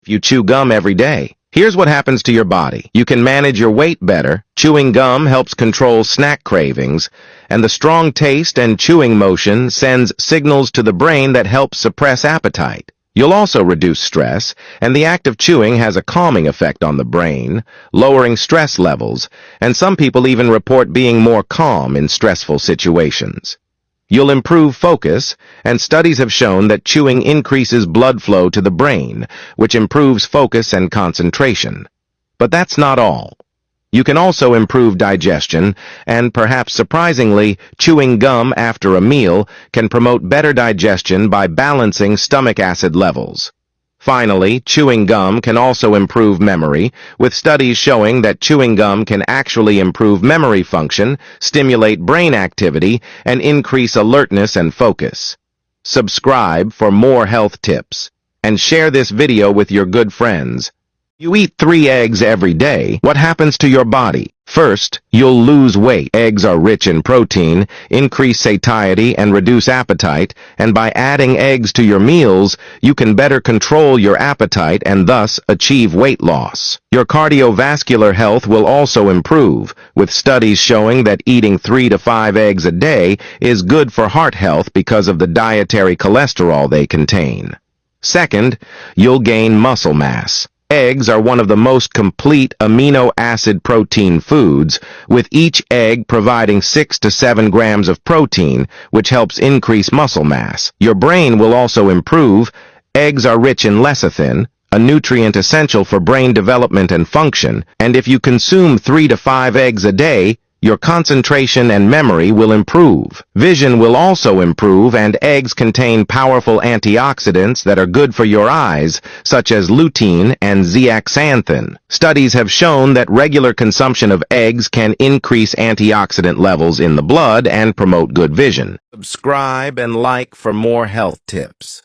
if you chew gum every day. Here's what happens to your body. You can manage your weight better. Chewing gum helps control snack cravings, and the strong taste and chewing motion sends signals to the brain that help suppress appetite. You'll also reduce stress, and the act of chewing has a calming effect on the brain, lowering stress levels, and some people even report being more calm in stressful situations. You'll improve focus, and studies have shown that chewing increases blood flow to the brain, which improves focus and concentration. But that's not all. You can also improve digestion, and perhaps surprisingly, chewing gum after a meal can promote better digestion by balancing stomach acid levels. Finally, chewing gum can also improve memory, with studies showing that chewing gum can actually improve memory function, stimulate brain activity, and increase alertness and focus. Subscribe for more health tips, and share this video with your good friends. You eat 3 eggs every day. What happens to your body? First, you'll lose weight. Eggs are rich in protein, increase satiety, and reduce appetite, and by adding eggs to your meals, you can better control your appetite and thus achieve weight loss. Your cardiovascular health will also improve, with studies showing that eating 3 to 5 eggs a day is good for heart health because of the dietary cholesterol they contain. Second, you'll gain muscle mass. Eggs are one of the most complete amino acid protein foods, with each egg providing 6 to 7 grams of protein, which helps increase muscle mass. Your brain will also improve. Eggs are rich in lecithin, a nutrient essential for brain development and function, and if you consume 3 to 5 eggs a day, your concentration and memory will improve. Vision will also improve, and eggs contain powerful antioxidants that are good for your eyes, such as lutein and zeaxanthin. Studies have shown that regular consumption of eggs can increase antioxidant levels in the blood and promote good vision. Subscribe and like for more health tips.